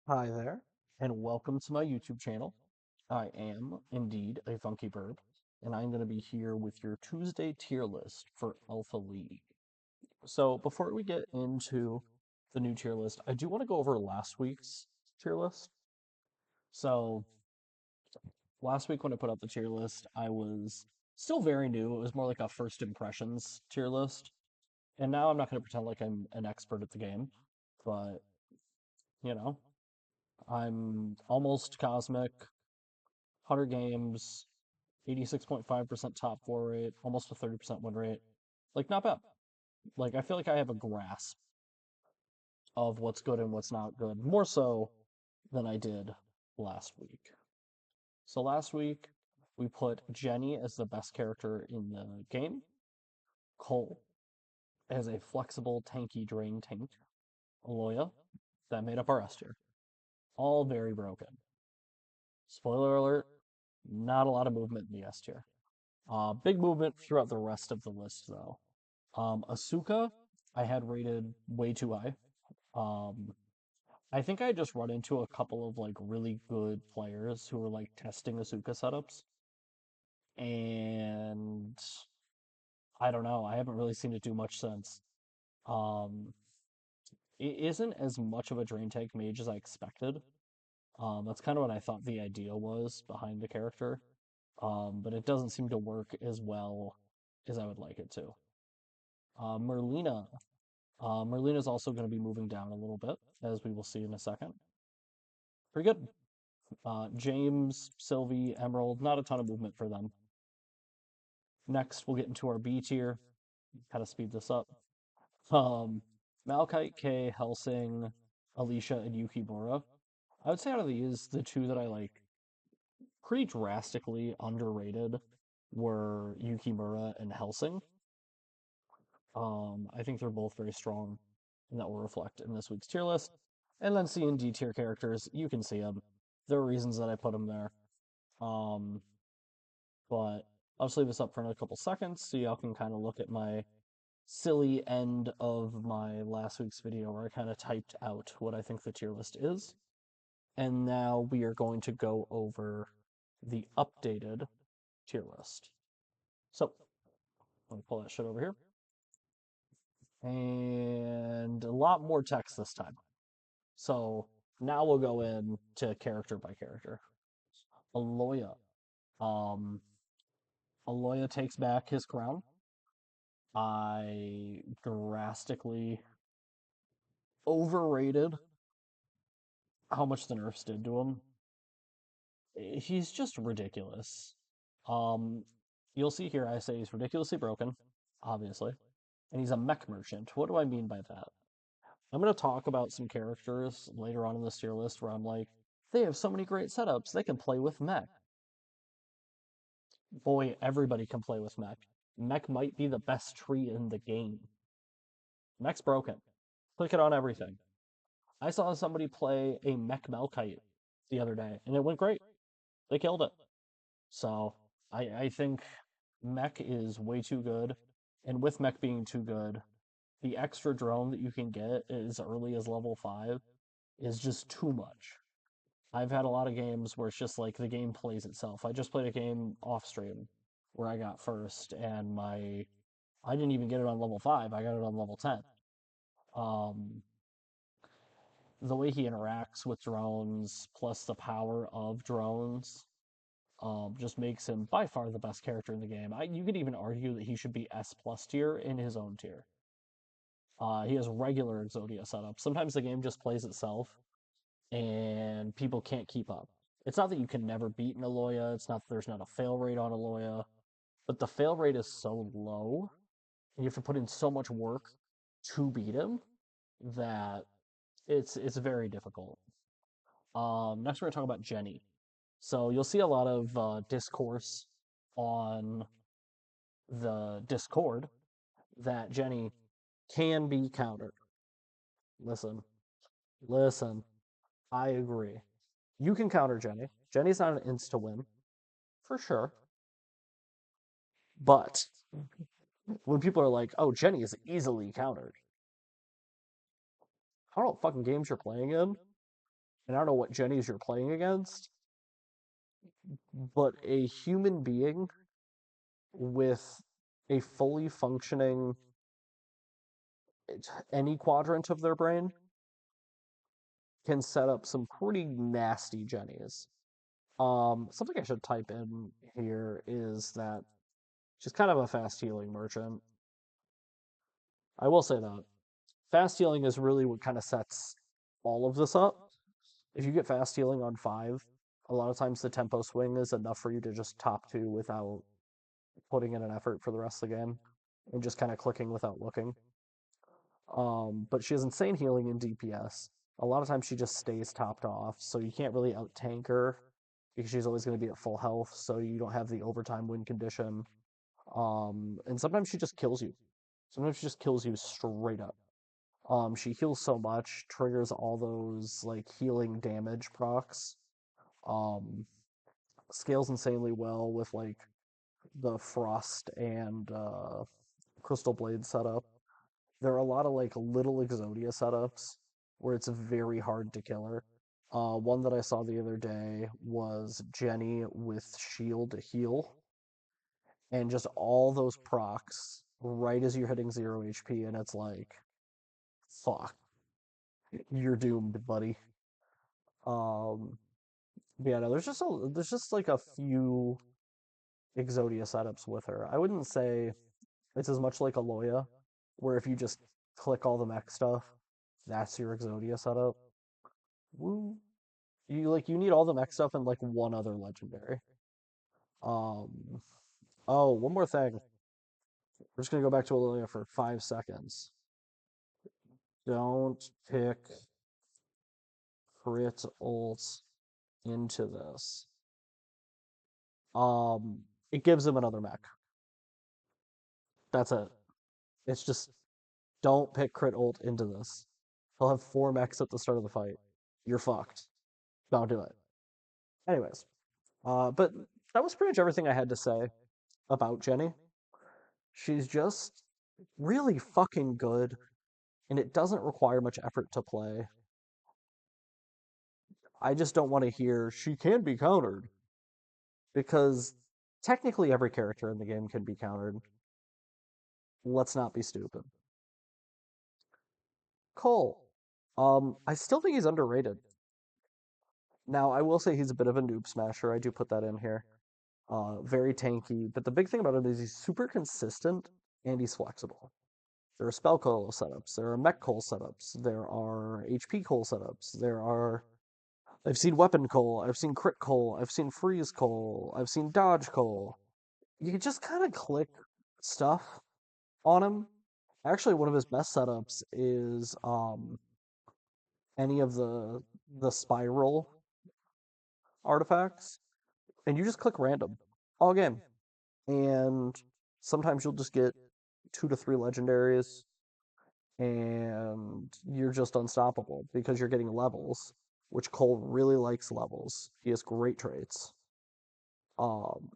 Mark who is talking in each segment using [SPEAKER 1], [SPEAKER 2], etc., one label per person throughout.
[SPEAKER 1] Hi there, and welcome to my YouTube channel. I am indeed a Funky Bird, and I'm going to be here with your Tuesday tier list for Alpha League. So, before we get into the new tier list, I do want to go over last week's tier list. So, last week when I put up the tier list, I was still very new. It was more like a first impressions tier list. And now I'm not going to pretend like I'm an expert at the game, but, you know, I'm almost cosmic. 100 games, 86.5% top 4 rate, almost a 30% win rate. Like, not bad. Like, I feel like I have a grasp of what's good and what's not good, more so than I did last week. So, last week, we put Jenny as the best character in the game, Cole as a flexible, tanky drain tank, Aloya, that made up our S tier. All very broken. Spoiler alert, not a lot of movement in the S tier. Big movement throughout the rest of the list, though. Asuka, I had rated way too high. Um, I think I just run into a couple of like really good players who were like testing Asuka setups, and I don't know. I haven't really seen it do much since. Um, it isn't as much of a drain tank mage as I expected. That's kind of what I thought the idea was behind the character. But it doesn't seem to work as well as I would like it to. Merlina. Merlina's also going to be moving down a little bit, as we will see in a second. Pretty good. James, Sylvie, Emerald, not a ton of movement for them. Next, we'll get into our B tier. Kind of speed this up. Um, Malkite, Kay, Helsing, Alicia, and Yukimura. I would say out of these, the two that I like pretty drastically underrated were Yukimura and Helsing. I think they're both very strong, and that will reflect in this week's tier list. And then C and D tier characters, you can see them. There are reasons that I put them there. Um, but I'll just leave this up for another couple seconds so y'all can kind of look at my silly end of my last week's video where I kind of typed out what I think the tier list is. And now we are going to go over the updated tier list. So, let me pull that shit over here. And a lot more text this time. So now we'll go into character by character. Aloya. Um, Aloya takes back his crown. I drastically overrated how much the nerfs did to him. He's just ridiculous. Um, you'll see here I say he's ridiculously broken, obviously, and he's a mech merchant. What do I mean by that? I'm going to talk about some characters later on in this tier list where I'm like, they have so many great setups, they can play with mech. Boy, everybody can play with mech. Mech might be the best tree in the game. Mech's broken. Click it on everything. I saw somebody play a mech Malkite the other day, and it went great. They killed it. So I think mech is way too good, and with mech being too good, the extra drone that you can get as early as level 5 is just too much. I've had a lot of games where it's just like the game plays itself. I just played a game off stream where I got first, and I didn't even get it on level 5. I got it on level 10. Um, the way he interacts with drones, plus the power of drones, just makes him by far the best character in the game. You could even argue that he should be S plus tier in his own tier. He has regular Exodia setups. Sometimes the game just plays itself, and people can't keep up. It's not that you can never beat an Aloya. It's not that there's not a fail rate on Aloya, but the fail rate is so low, and you have to put in so much work to beat him that it's very difficult. Next, we're gonna talk about Jenny. So you'll see a lot of discourse on the Discord that Jenny can be countered. Listen, listen. I agree. You can counter Jenny. Jenny's not an insta win, for sure. But when people are like, "Oh, Jenny is easily countered," I don't know what fucking games you're playing in, and I don't know what Jennies you're playing against, but a human being with a fully functioning any quadrant of their brain can set up some pretty nasty Jennies. Something I should type in here is that she's kind of a fast healing merchant. I will say that fast healing is really what kind of sets all of this up. If you get fast healing on 5, a lot of times the tempo swing is enough for you to just top 2 without putting in an effort for the rest of the game and just kind of clicking without looking. But she has insane healing in DPS. A lot of times she just stays topped off, so you can't really out tank her because she's always going to be at full health, so you don't have the overtime win condition. And sometimes she just kills you. Sometimes she just kills you straight up. She heals so much, triggers all those like healing damage procs. Um, Scales insanely well with like the Frost and Crystal Blade setup. There are a lot of like little Exodia setups where it's very hard to kill her. One that I saw the other day was Jenny with shield heal, and just all those procs right as you're hitting 0 HP, and it's like, fuck, you're doomed, buddy. Um, but yeah, no, there's just like a few Exodia setups with her. I wouldn't say it's as much like Aloya, where if you just click all the mech stuff, that's your Exodia setup. Woo. You need all the mech stuff and like one other legendary. Um oh, one more thing. We're just gonna go back to Aloya for 5 seconds. Don't pick crit ult into this. It gives him another mech. That's it. It's just don't pick crit ult into this. He'll have 4 mechs at the start of the fight. You're fucked. Don't do it. Anyways, but that was pretty much everything I had to say about Jenny. She's just really fucking good, and it doesn't require much effort to play. I just don't want to hear she can be countered because technically every character in the game can be countered. Let's not be stupid. Cole. I still think he's underrated. Now, I will say he's a bit of a noob smasher. I do put that in here. Very tanky, but the big thing about him is he's super consistent and he's flexible. There are spell coil setups, there are mech coil setups, there are HP coil setups, I've seen weapon coil, I've seen crit coil, I've seen freeze coil, I've seen dodge coil. You can just kind of click stuff on him. Actually, one of his best setups is any of the spiral artifacts, and you just click random all game, and sometimes you'll just get 2 to 3 legendaries, and you're just unstoppable because you're getting levels, which Cole really likes levels. He has great traits. Um,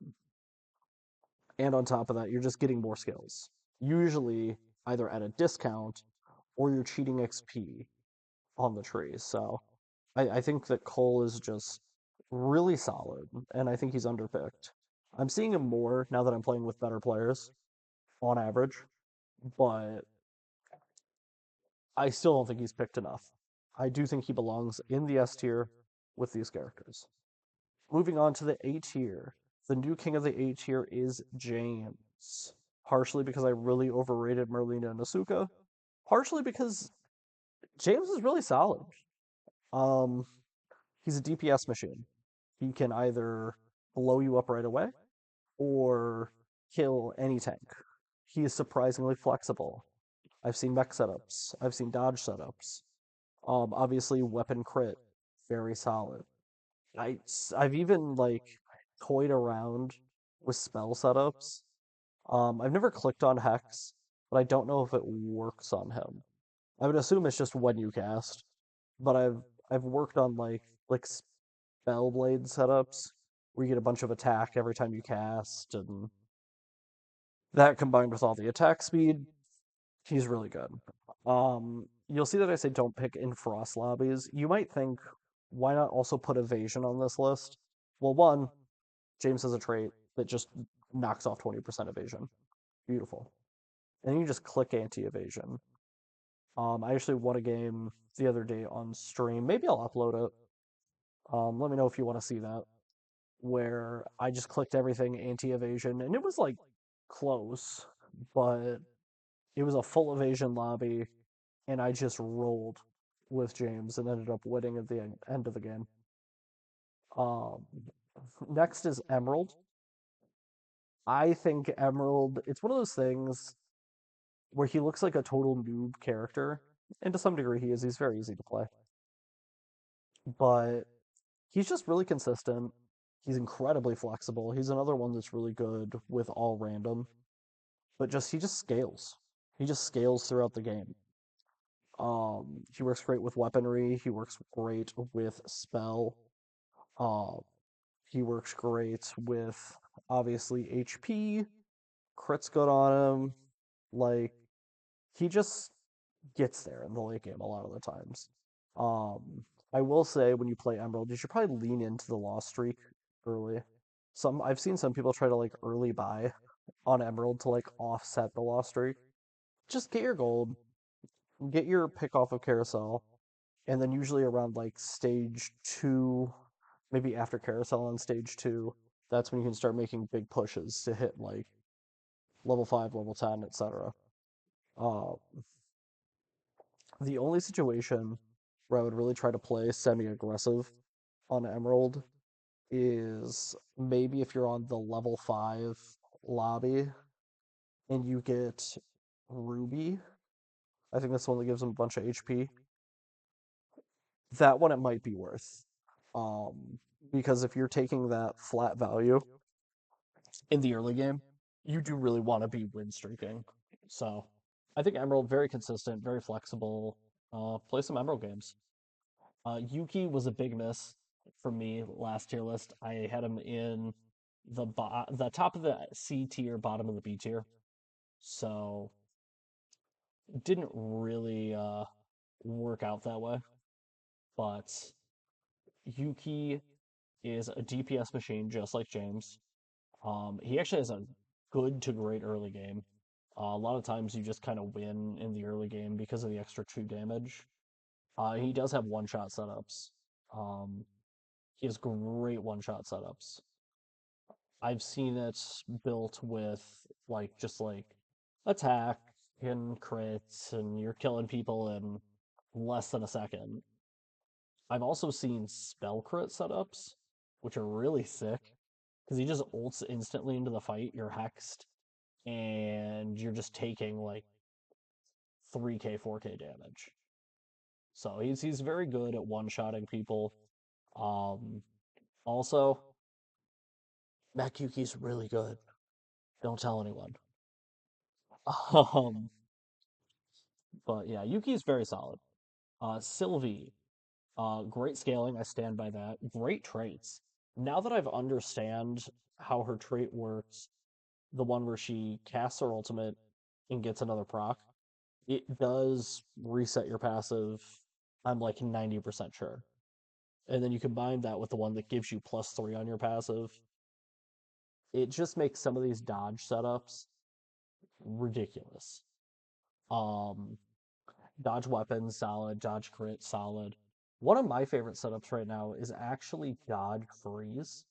[SPEAKER 1] and on top of that, you're just getting more skills. Usually either at a discount or you're cheating XP on the trees. So I think that Cole is just really solid, and I think he's underpicked. I'm seeing him more now that I'm playing with better players on average, but I still don't think he's picked enough. I do think he belongs in the S tier with these characters. Moving on to the A tier. The new king of the A tier is James. Partially because I really overrated Merlina and Asuka. Partially because James is really solid. Um, he's a DPS machine. He can either blow you up right away or kill any tank. He is surprisingly flexible. I've seen mech setups. I've seen dodge setups. Obviously weapon crit, very solid. I've even like toyed around with spell setups. I've never clicked on Hex, but I don't know if it works on him. I would assume it's just when you cast, but I've worked on like spell blade setups where you get a bunch of attack every time you cast, and that combined with all the attack speed, he's really good. You'll see that I say don't pick in frost lobbies. You might think Why not also put evasion on this list? Well, one, James has a trait that just knocks off 20% evasion. Beautiful. And you just click anti-evasion. I actually won a game the other day on stream. Maybe I'll upload it. Let me know if you want to see that. Where I just clicked everything anti-evasion, and it was like close, but it was a full evasion lobby, and I just rolled with James and ended up winning at the end of the game. Um, Next is Emerald. I think Emerald, it's one of those things where he looks like a total noob character, and to some degree he is. He's very easy to play, but he's just really consistent. He's incredibly flexible. He's another one that's really good with all random, but just he just scales. He just scales throughout the game. He works great with weaponry. He works great with spell. Uh, he works great with obviously HP. Crit's good on him. Like he just gets there in the late game a lot of the times. I will say when you play Emerald, you should probably lean into the loss streak early. I've seen some people try to like early buy on Emerald to like offset the loss streak. Just get your gold, get your pick off of Carousel, and then usually around like stage two, maybe after Carousel on stage two, that's when you can start making big pushes to hit like level 5, level 10, etc. Uh, the only situation where I would really try to play semi-aggressive on Emerald is maybe if you're on the level 5 lobby and you get Ruby. I think that's the one that gives him a bunch of HP. That one it might be worth. Um, because if you're taking that flat value in the early game, you do really want to be win streaking. So I think Emerald very consistent, very flexible. Play some Emerald games. Yuki was a big miss for me last tier list. I had him in the top of the C tier, bottom of the B tier. So didn't really work out that way. But Yuki is a DPS machine just like James. He actually has a good to great early game. A lot of times you just kind of win in the early game because of the extra 2 damage. He does have one-shot setups. Um, he has great one-shot setups. I've seen it built with like just like attack and crits, and you're killing people in less than a second. I've also seen spell crit setups, which are really sick because he just ults instantly into the fight. You're hexed, and you're just taking like 3k, 4k damage. So he's very good at one-shotting people. Um, Also, Mac Yuki's really good. Don't tell anyone. Um, but yeah, Yuki's very solid. Sylvie, great scaling. I stand by that. Great traits. Now that I've understand how her trait works, the one where she casts her ultimate and gets another proc, it does reset your passive. I'm like 90% sure. And then you combine that with the one that gives you +3 on your passive. It just makes some of these dodge setups ridiculous. Um, Dodge weapons, solid. Dodge crit, solid. One of my favorite setups right now is actually Dodge freeze.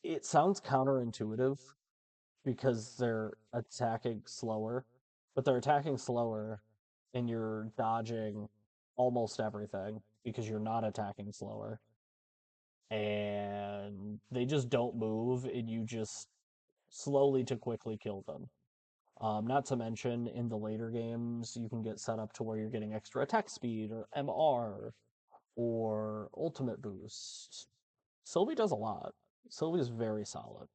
[SPEAKER 1] It sounds counterintuitive because they're attacking slower, but they're attacking slower and you're dodging almost everything because you're not attacking slower. And they just don't move, and you just slowly to quickly kill them. Not to mention, in the later games, you can get set up to where you're getting extra attack speed or MR or ultimate boost. Sylvie does a lot. Sylvie's very solid.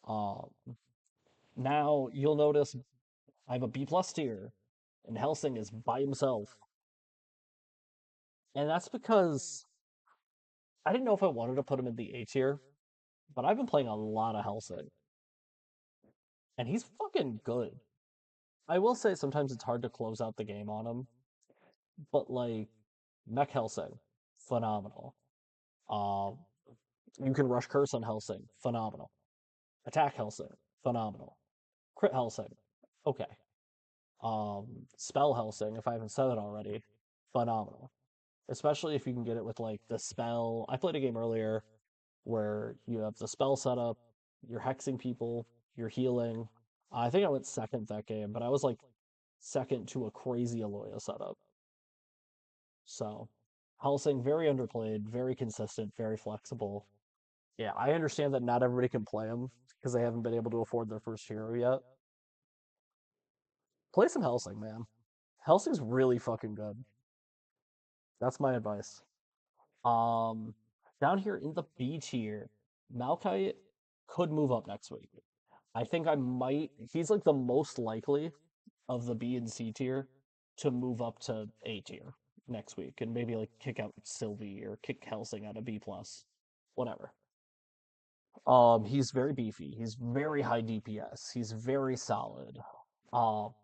[SPEAKER 1] Um, Now you'll notice I have a B plus tier, and Helsing is by himself, and that's because I didn't know if I wanted to put him in the A tier, but I've been playing a lot of Helsing, and he's fucking good. I will say sometimes it's hard to close out the game on him, but like Mech Helsing, phenomenal. Um, you can rush curse on Helsing, phenomenal. Attack Helsing, phenomenal. Crit Helsing, okay. Spell Helsing, if I haven't said it already, phenomenal. Especially if you can get it with like the spell. I played a game earlier where you have the spell setup, you're hexing people, you're healing. I think I went second that game, but I was like second to a crazy Aloya setup. So, Helsing, very underplayed, very consistent, very flexible. Yeah, I understand that not everybody can play him because they haven't been able to afford their first hero yet. Play some Helsing, man. Helsing's really fucking good. That's my advice. Um, Down here in the B tier, Maokai could move up next week. I think I might. He's like the most likely of the B and C tier to move up to A tier next week, and maybe like kick out Sylvie or kick Helsing out of B plus, whatever. He's very beefy. He's very high DPS. He's very solid. Um,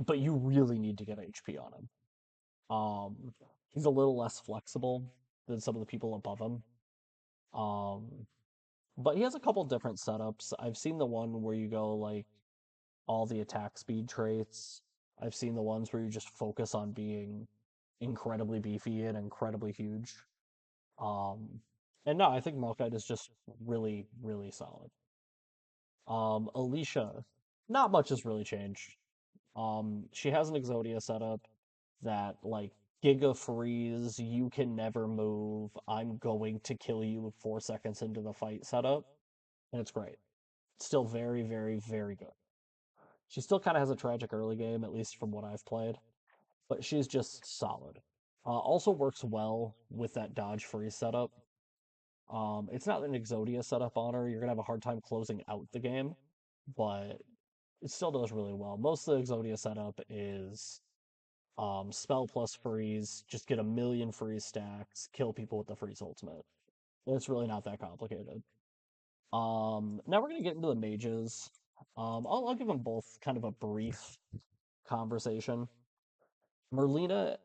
[SPEAKER 1] but you really need to get HP on him. He's a little less flexible than some of the people above him. Um, but he has a couple different setups. I've seen the one where you go like all the attack speed traits. I've seen the ones where you just focus on being incredibly beefy and incredibly huge. Um, and no, I think Malphite is just really, really solid. Alicia, not much has really changed. She has an Exodia setup that like Giga Freeze, you can never move, I'm going to kill you 4 seconds into the fight setup, and it's great. Still very, very, very good. She still kind of has a tragic early game, at least from what I've played, but she's just solid. Also works well with that dodge freeze setup. It's not an Exodia setup on her. You're gonna have a hard time closing out the game, but it still does really well. Most of the Exodia setup is spell plus freeze, just get a million freeze stacks, kill people with the freeze ultimate. It's really not that complicated. Now we're gonna get into the mages. I'll give them both kind of a brief conversation. Merlina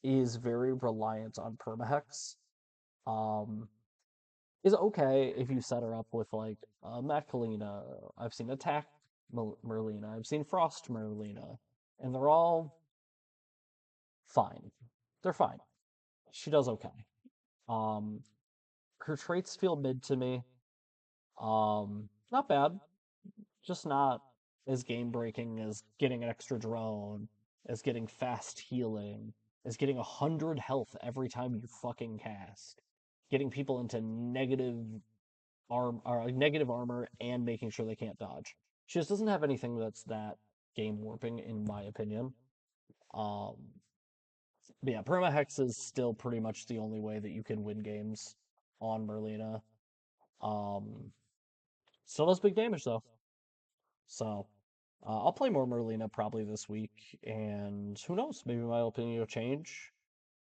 [SPEAKER 1] is very reliant on permahex. Um, is okay if you set her up with like Mechalina. I've seen Attack Merlina. I've seen Frost Merlina, and they're all fine. They're fine. She does okay. Um, her traits feel mid to me. Not bad, just not as game breaking as getting an extra drone, as getting fast healing, as getting 100 health every time you fucking cast, getting people into negative armor and making sure they can't dodge. She just doesn't have anything that's that game warping, in my opinion. Um, but yeah, permahex is still pretty much the only way that you can win games on Merlina. Um, Still does big damage though. So I'll play more Merlina probably this week, and who knows? Maybe my opinion will change.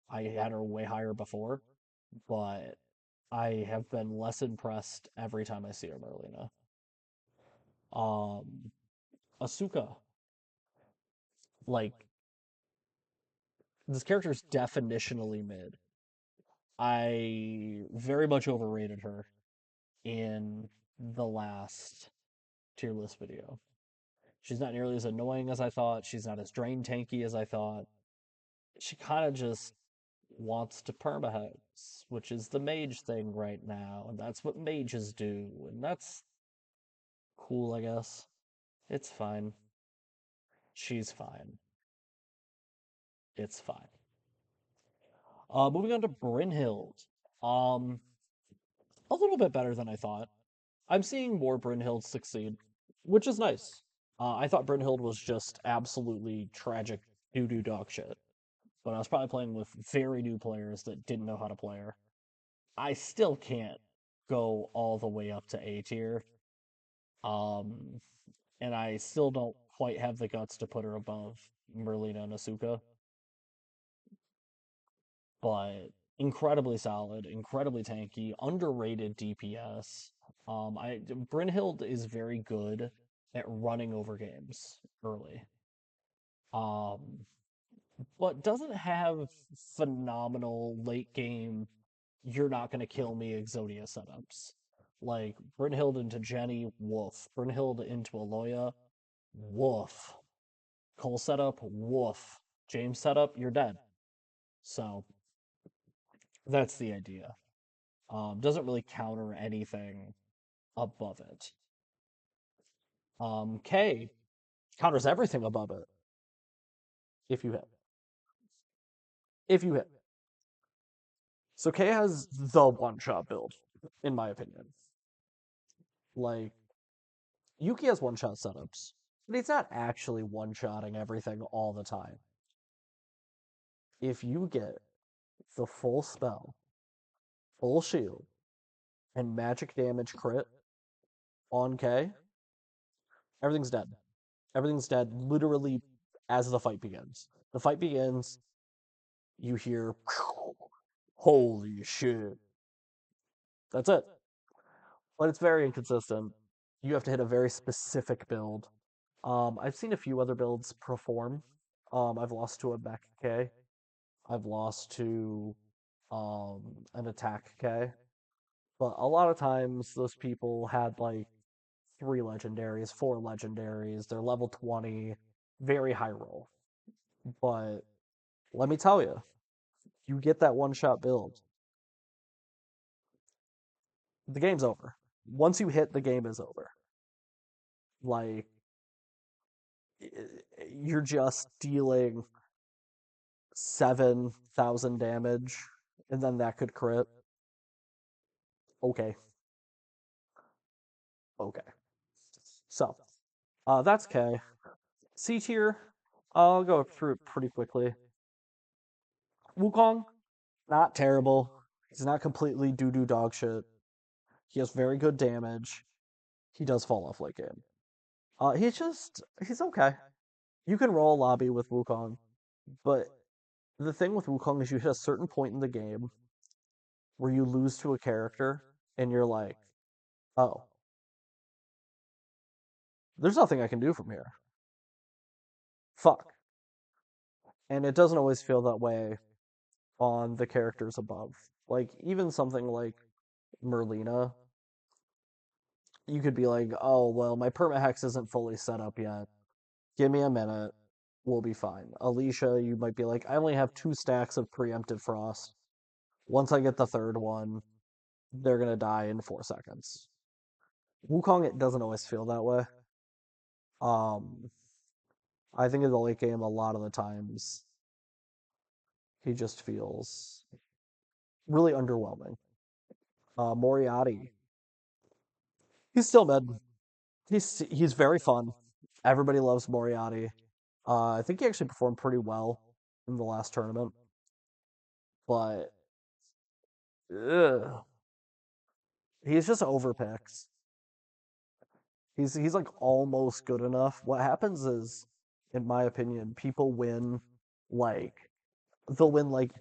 [SPEAKER 1] I had her way higher before, but I have been less impressed every time I see her Merlina. Um, Asuka, like this character is definitionally mid. I very much overrated her in the last tier list video. She's not nearly as annoying as I thought. She's not as drain tanky as I thought. She kind of just wants to permahex, which is the mage thing right now, and that's what mages do, and that's cool, I guess. It's fine. She's fine. It's fine. Moving on to Brynhild. Um, a little bit better than I thought. I'm seeing more Brynhild succeed, which is nice. I thought Brynhild was just absolutely tragic doo-doo dog shit, but I was probably playing with very new players that didn't know how to play her. I still can't go all the way up to A tier. Um, and I still don't quite have the guts to put her above Merlina and Asuka, but incredibly solid, incredibly tanky, underrated DPS. Brynhild is very good at running over games early. Um, but doesn't have phenomenal late game, you're not going to kill me Exodia setups. Like Brynhild into Jenny, woof. Brynhild into Aloya, woof. Cole setup, woof. James setup, you're dead. So that's the idea. Doesn't really counter anything above it. K counters everything above it if you hit. If you hit. So K has the one shot build, in my opinion. Like, Yuki has one shot setups, but he's not actually one shotting everything all the time. If you get the full spell, full shield, and magic damage crit on K, everything's dead. Everything's dead literally as the fight begins. The fight begins, you hear, holy shit. That's it. But it's very inconsistent. You have to hit a very specific build. I've seen a few other builds perform. I've lost to a mech K. I've lost to an attack K. But a lot of times those people had like 3 legendaries, 4 legendaries, they're level 20, very high roll. But let me tell you, you get that one shot build, the game's over. Once you hit, the game is over. Like, you're just dealing 7,000 damage, and then that could crit. Okay. Okay. So, that's K. C tier, I'll go through it pretty quickly. Wukong, not terrible. He's not completely doo-doo dog shit. He has very good damage. He does fall off late game. He's okay. You can roll a lobby with Wukong, but the thing with Wukong is you hit a certain point in the game where you lose to a character and you're like, oh, there's nothing I can do from here. Fuck. And it doesn't always feel that way on the characters above. Like, even something like Merlina, you could be like, oh, well, my perma hex isn't fully set up yet. Give me a minute. We'll be fine. Alicia, you might be like, I only have 2 stacks of preemptive frost. Once I get the third one, they're gonna die in 4 seconds. Wukong, it doesn't always feel that way. Um, I think in the late game, a lot of the times, he just feels really underwhelming. Moriarty, he's still mid. He's very fun. Everybody loves Moriarty. I think he actually performed pretty well in the last tournament, but ugh, he's just overpicks. He's like almost good enough. What happens is, in my opinion, people win like they'll win like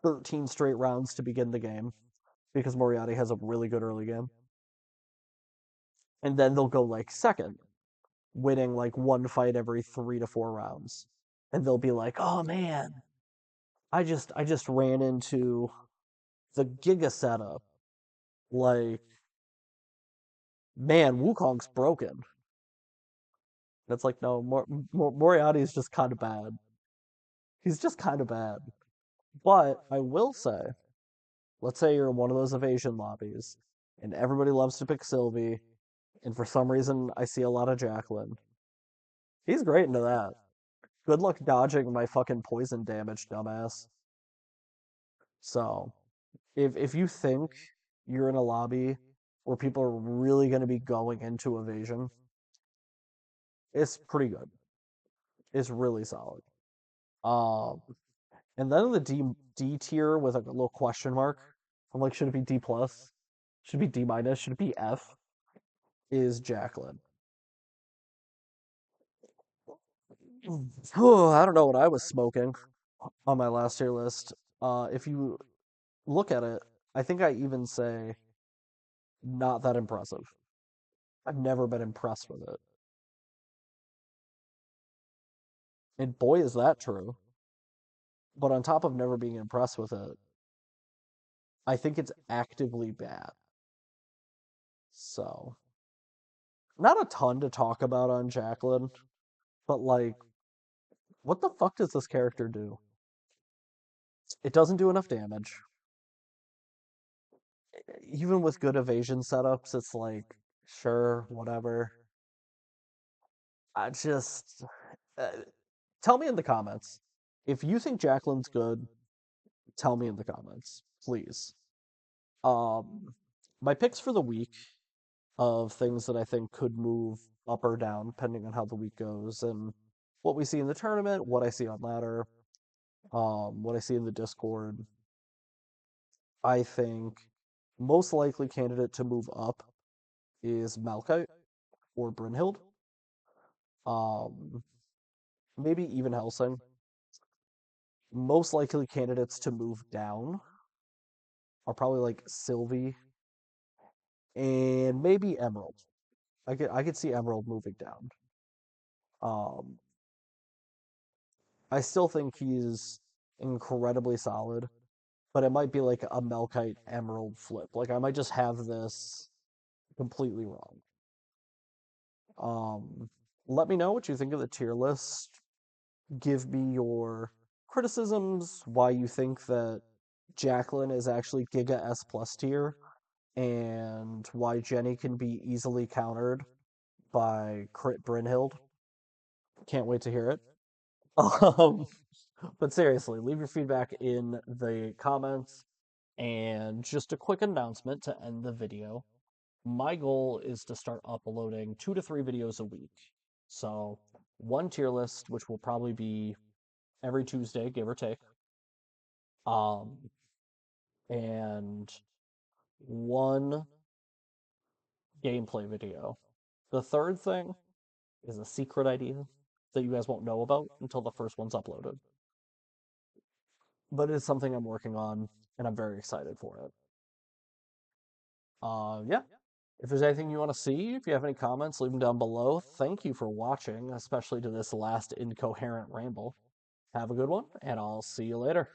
[SPEAKER 1] 13 straight rounds to begin the game because Moriarty has a really good early game. And then they'll go like second, winning like one fight every 3 to 4 rounds. And they'll be like, "Oh man, I just ran into the Giga setup. Like, man, Wukong's broken." And it's like, no, Moriarty is just kind of bad. He's just kind of bad. But I will say, let's say you're in one of those evasion lobbies, and everybody loves to pick Sylvie, and for some reason I see a lot of Jacqueline. He's great into that. Good luck dodging my fucking poison damage, dumbass. So, if you think you're in a lobby where people are really going to be going into evasion, it's pretty good. It's really solid. Um, and then the D tier with like a little question mark. I'm like, should it be D plus? Should it be D minus? Should it be F? Is Jacqueline. Oh, I don't know what I was smoking on my last tier list. If you look at it, I think I even say not that impressive. I've never been impressed with it. And boy, is that true. But on top of never being impressed with it, I think it's actively bad. So, not a ton to talk about on Jacqueline, but like, what the fuck does this character do? It doesn't do enough damage. Even with good evasion setups, it's like, sure, whatever. I just uh, tell me in the comments if you think Jacqueline's good. Tell me in the comments, please. Um, my picks for the week of things that I think could move up or down depending on how the week goes and what we see in the tournament, what I see on ladder, what I see in the Discord. I think most likely candidate to move up is Malkite or Brynhild. Um, maybe even Helsing. Most likely candidates to move down are probably like Sylvie and maybe Emerald. I could see Emerald moving down. Um, I still think he's incredibly solid, but it might be like a Melkite Emerald flip. Like I might just have this completely wrong. Um, Let me know what you think of the tier list. Give me your criticisms, why you think that Jacqueline is actually Giga S plus tier, and why Jenny can be easily countered by Crit Brynhild. Can't wait to hear it. Um, but seriously, leave your feedback in the comments. And just a quick announcement to end the video. My goal is to start uploading 2 to 3 videos a week. So, one tier list, which will probably be every Tuesday, give or take. Um, and one gameplay video. The third thing is a secret idea that you guys won't know about until the first one's uploaded. But it's something I'm working on, and I'm very excited for it. Yeah. If there's anything you want to see, if you have any comments, leave them down below. Thank you for watching, especially to this last incoherent ramble. Have a good one, and I'll see you later.